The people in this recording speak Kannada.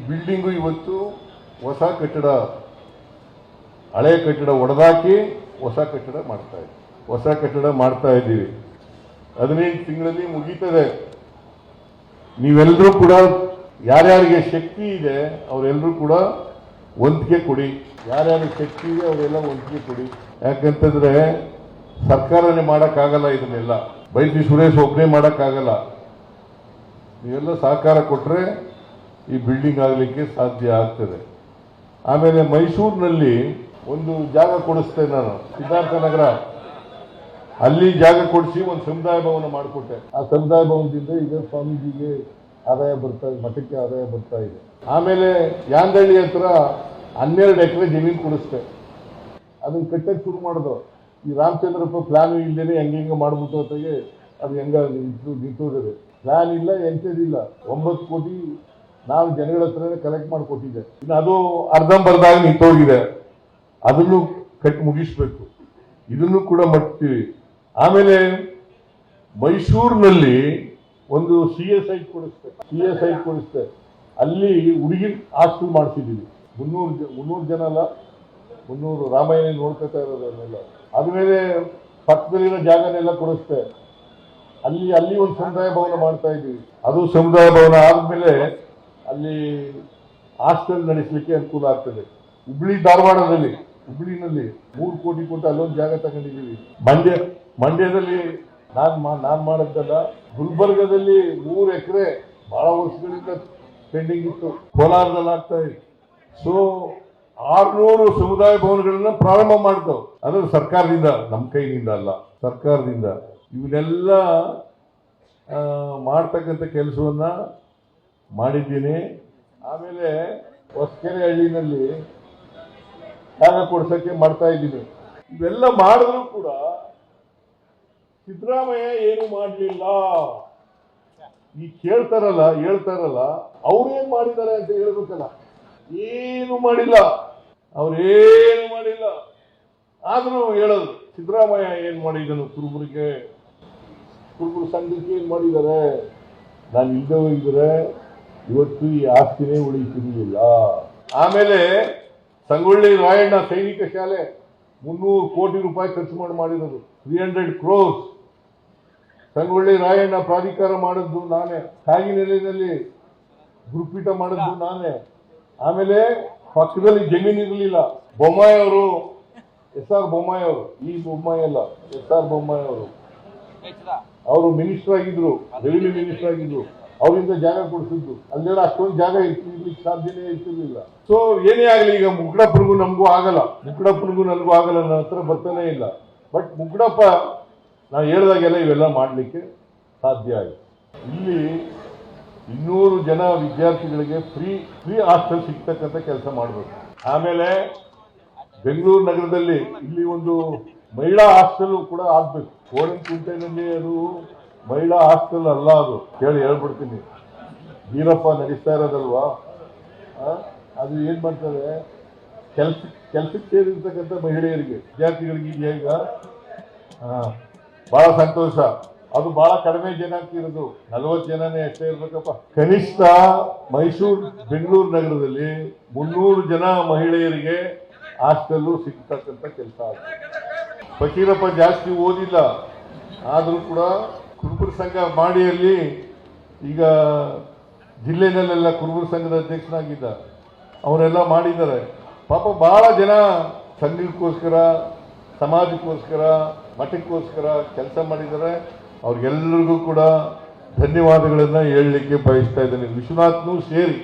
ಬಿಲ್ಡಿಂಗು ಇವತ್ತು ಹೊಸ ಕಟ್ಟಡ, ಹಳೆ ಕಟ್ಟಡ ಒಡೆದಾಕಿ ಹೊಸ ಕಟ್ಟಡ ಮಾಡ್ತಾ ಇದ್ದೀವಿ. 15 ತಿಂಗಳಲ್ಲಿ ಮುಗೀತದೆ. ನೀವೆಲ್ಲರೂ ಕೂಡ ಯಾರ್ಯಾರಿಗೆ ಶಕ್ತಿ ಇದೆ ಅವರೆಲ್ಲರೂ ಕೂಡ ಒಂದಿಗೆ ಕೊಡಿ. ಯಾರ್ಯಾರಿಗೆ ಶಕ್ತಿ ಇದೆ ಅವರೆಲ್ಲ ಒಂದಿಗೆ ಕೊಡಿ. ಯಾಕಂತಂದ್ರೆ ಸರ್ಕಾರನೇ ಮಾಡೋಕ್ಕಾಗಲ್ಲ, ಇದನ್ನೆಲ್ಲ ಬೈತಿ ಸುರೇಶ್ ಒಬ್ಬನೇ ಮಾಡೋಕ್ಕಾಗಲ್ಲ. ನೀವೆಲ್ಲ ಸಹಕಾರ ಕೊಟ್ಟರೆ ಈ ಬಿಲ್ಡಿಂಗ್ ಆಗಲಿಕ್ಕೆ ಸಾಧ್ಯ ಆಗ್ತದೆ. ಆಮೇಲೆ ಮೈಸೂರಿನಲ್ಲಿ ಒಂದು ಜಾಗ ಕೊಡಿಸ್ತೇನೆ ನಾನು, ಸಿದ್ಧಾರ್ಥ ನಗರ, ಅಲ್ಲಿ ಜಾಗ ಕೊಡಿಸಿ ಒಂದು ಸಮುದಾಯ ಭವನ ಮಾಡಿಕೊಟ್ಟೆ. ಆ ಸಮುದಾಯ ಭವನದಿಂದ ಈಗ ಸ್ವಾಮೀಜಿಗೆ ಆದಾಯ ಬರ್ತಾ ಇದೆ, ಮಠಕ್ಕೆ ಆದಾಯ ಬರ್ತಾ ಇದೆ. ಆಮೇಲೆ ಯಾಂದಳ್ಳಿ ಹತ್ರ 12 ಎಕರೆ ಜಮೀನು ಕೊಡಿಸ್ತೆ. ಅದನ್ನು ಕಟ್ಟಕ್ಕೆ ಶುರು ಮಾಡೋದು. ಈ ರಾಮಚಂದ್ರಪ್ಪ ಪ್ಲಾನ್ ಇಲ್ಲದೇ ಹೆಂಗೆ ಮಾಡ್ಬಿಟ್ಟು ಹೊತ್ತಿಗೆ ಅದು ನಿಂತೋಗಿದೆ. ಪ್ಲಾನ್ ಇಲ್ಲ, ಎಂಥದಿಲ್ಲ. 9 ಕೋಟಿ ನಾವು ಜನಗಳ ಹತ್ರನೇ ಕಲೆಕ್ಟ್ ಮಾಡಿಕೊಟ್ಟಿದ್ದೆ. ಇನ್ನು ಅದು ಅರ್ಧಂಬರ್ಧಾಗಿ ನಿಂತೋಗಿದೆ. ಅದನ್ನು ಕಟ್ಟಿ ಮುಗಿಸ್ಬೇಕು. ಇದನ್ನು ಕೂಡ ಮಾಡ್ತೀವಿ. ಆಮೇಲೆ ಮೈಸೂರಿನಲ್ಲಿ ಒಂದು CS ಐಟ್ ಕೊಡಿಸ್ತೆ. ಅಲ್ಲಿ ಹುಡುಗಿನ ಹಾಸ್ಟೆಲ್ ಮಾಡಿಸಿದ್ದೀವಿ. 300 ಜನ ಅಲ್ಲ, 300 ರಾಮಾಯಣ ನೋಡ್ಕೊತಾ ಇರೋದನ್ನೆಲ್ಲ. ಆದ್ಮೇಲೆ ಪಕ್ಕದಲ್ಲಿರೋ ಜಾಗನೆಲ್ಲ ಕೊಡಿಸ್ತೆ. ಅಲ್ಲಿ ಒಂದು ಸಮುದಾಯ ಭವನ ಮಾಡ್ತಾ ಇದ್ದೀವಿ. ಅದು ಸಮುದಾಯ ಭವನ ಆದ್ಮೇಲೆ ಅಲ್ಲಿ ಹಾಸ್ಟೆಲ್ ನಡೆಸಲಿಕ್ಕೆ ಅನುಕೂಲ ಆಗ್ತದೆ. ಹುಬ್ಳಿನಲ್ಲಿ 3 ಕೋಟಿ ಕೊಟ್ಟು ಅಲ್ಲೊಂದು ಜಾಗ ತಗೊಂಡಿದ್ದೀವಿ. ಮಂಡ್ಯದಲ್ಲಿ ನಾನು ಮಾಡೋದಲ್ಲ, ಗುಲ್ಬರ್ಗದಲ್ಲಿ 3 ಎಕರೆ ಬಹಳ ವರ್ಷಗಳಿಂದ ಪೆಂಡಿಂಗ್ ಇತ್ತು. ಕೋಲಾರದಲ್ಲಿ ಆಗ್ತಾ ಇದೆ. ಸೊ 600 ಸಮುದಾಯ ಭವನಗಳನ್ನ ಪ್ರಾರಂಭ ಮಾಡ್ತಾವ್. ಅದು ಸರ್ಕಾರದಿಂದ, ನಮ್ಮ ಕೈನಿಂದ ಅಲ್ಲ, ಸರ್ಕಾರದಿಂದ. ಇವನ್ನೆಲ್ಲ ಮಾಡ್ತಕ್ಕಂಥ ಕೆಲಸವನ್ನ ಮಾಡಿದ್ದೀನಿ. ಆಮೇಲೆ ಹೊಸಕೆರೆ ಹಳ್ಳಿನಲ್ಲಿ ಜಾಗ ಕೊಡ್ಸಕ್ಕೆ ಮಾಡ್ತಾ ಇದ್ದೀನಿ. ಇವೆಲ್ಲ ಮಾಡಿದ್ರು ಕೂಡ ಸಿದ್ದರಾಮಯ್ಯ ಏನು ಮಾಡಲಿಲ್ಲ. ಈ ಹೇಳ್ತಾರಲ್ಲ ಅವ್ರೇನ್ ಮಾಡಿದ್ದಾರೆ ಅಂತ ಹೇಳ್ಬೇಕಲ್ಲ. ಏನು ಮಾಡಿಲ್ಲ, ಅವ್ರೇನು ಮಾಡಿಲ್ಲ. ಆದ್ರೂ ಹೇಳೋದು ಸಿದ್ದರಾಮಯ್ಯ ಏನ್ ಮಾಡಿದನು, ಕುರುಬರು ಸಂಘಕ್ಕೆ ಏನ್ ಮಾಡಿದ್ದಾರೆ. ನಾನು ಇಲ್ಲದೆ ಹೋಗಿದ್ರೆ ಇವತ್ತು ಈ ಆಸ್ತಿನೇ ಉಳಿತಿರ್ಲಿಲ್ಲ. ಆಮೇಲೆ ಸಂಗೊಳ್ಳಿ ರಾಯಣ್ಣ ಸೈನಿಕ ಶಾಲೆ 300 ಕೋಟಿ ರೂಪಾಯಿ ಖರ್ಚು ಮಾಡಿರೋದು, 300 crores. ಸಂಗೊಳ್ಳಿ ರಾಯಣ್ಣ ಪ್ರಾಧಿಕಾರ ಮಾಡಿದ್ದು ನಾನೇ. ಕಾಗಿನೆಲೆಯಲ್ಲಿ ಗುರುಪೀಠ ಮಾಡಿದ್ದು ನಾನೇ. ಆಮೇಲೆ ಪಕ್ಕದಲ್ಲಿ ಜಮೀನು ಇರಲಿಲ್ಲ. ಬೊಮ್ಮಾಯಿ ಅವರು, SR ಬೊಮ್ಮಾಯಿ ಅವರು, ಈ ಬೊಮ್ಮಾಯಿ ಅಲ್ಲ, SR ಬೊಮ್ಮಾಯಿ ಅವರು ಮಿನಿಸ್ಟರ್ ಆಗಿದ್ರು, ರೆವಿನ್ಯೂ ಮಿನಿಸ್ಟರ್ ಆಗಿದ್ರು. ಅವರಿಂದ ಜಾಗ ಕೊಡಿಸಿದ್ದು. ಅಲ್ಲೆಲ್ಲ ಅಷ್ಟೊಂದು ಜಾಗ ಇರ್ಲಿಕ್ಕೆ ಸಾಧ್ಯನೇ ಇರ್ತಿರ್ಲಿಲ್ಲ. ಸೊ ಏನೇ ಆಗಲಿ, ಈಗ ಮುಗ್ಡಪ್ಪನಿಗೂ ನಮಗೂ ಆಗಲ್ಲ, ನನಗೂ ಆಗಲ್ಲ, ನನ್ನ ಹತ್ರ ಬರ್ತಾನೆ ಇಲ್ಲ. ಬಟ್ ಮುಗ್ಡಪ್ಪ ನಾವು ಹೇಳಿದಾಗೆಲ್ಲ ಇವೆಲ್ಲ ಮಾಡಲಿಕ್ಕೆ ಸಾಧ್ಯ ಆಗಿದೆ. ಇಲ್ಲಿ 200 ಜನ ವಿದ್ಯಾರ್ಥಿಗಳಿಗೆ ಫ್ರೀ ಹಾಸ್ಟೆಲ್ ಸಿಗ್ತಕ್ಕಂಥ ಕೆಲಸ ಮಾಡಬೇಕು. ಆಮೇಲೆ ಬೆಂಗಳೂರು ನಗರದಲ್ಲಿ ಇಲ್ಲಿ ಒಂದು ಮಹಿಳಾ ಹಾಸ್ಟೆಲ್ ಕೂಡ ಆಗ್ಬೇಕು. ಕೋಣಂಕುಂಟೆನಲ್ಲಿ ಅದು ಮಹಿಳಾ ಹಾಸ್ಟೆಲ್ ಅಲ್ಲ, ಅದು ಹೇಳ್ಬಿಡ್ತೀನಿ. ವೀರಪ್ಪ ನಡೆಸ್ತಾ ಇರೋದಲ್ವಾ, ಅದು ಏನ್ ಮಾಡ್ತಾರೆ, ಕೆಲ್ಸಕ್ಕೆ ಸೇರಿರ್ತಕ್ಕಂಥ ಮಹಿಳೆಯರಿಗೆ, ವಿದ್ಯಾರ್ಥಿಗಳಿಗೆ ಈಗ ಬಹಳ ಸಂತೋಷ. ಅದು ಬಹಳ ಕಡಿಮೆ ಜನ ಇರೋದು, 40 ಜನನೇ ಅಷ್ಟೇ ಇರ್ಬೇಕಪ್ಪ ಕನಿಷ್ಠ. ಬೆಂಗಳೂರು ನಗರದಲ್ಲಿ 300 ಜನ ಮಹಿಳೆಯರಿಗೆ ಹಾಸ್ಟೆಲ್ ಸಿಗ್ತಕ್ಕಂಥ ಕೆಲಸ ಆಗ್ತದೆ. ಫಕೀರಪ್ಪ ಜಾಸ್ತಿ ಓದಿಲ್ಲ, ಆದ್ರೂ ಕೂಡ ಕುರುಬರ ಸಂಘ ಮಾಡಿ ಅಲ್ಲಿ ಈಗ ಜಿಲ್ಲೆನಲ್ಲೆಲ್ಲ ಕುರುಬರ ಸಂಘದ ಅಧ್ಯಕ್ಷನಾಗಿದ್ದ. ಅವರೆಲ್ಲ ಮಾಡಿದ್ದಾರೆ. ಪಾಪ ಬಹಳ ಜನ ಸಂಘಕ್ಕೋಸ್ಕರ, ಸಮಾಜಕ್ಕೋಸ್ಕರ, ಮಠಕ್ಕೋಸ್ಕರ ಕೆಲಸ ಮಾಡಿದ್ದಾರೆ. ಅವ್ರಿಗೆಲ್ಲರಿಗೂ ಕೂಡ ಧನ್ಯವಾದಗಳನ್ನ ಹೇಳಲಿಕ್ಕೆ ಬಯಸ್ತಾ ಇದ್ದೇನೆ. ವಿಶ್ವನಾಥ್ನೂ ಸೇರಿ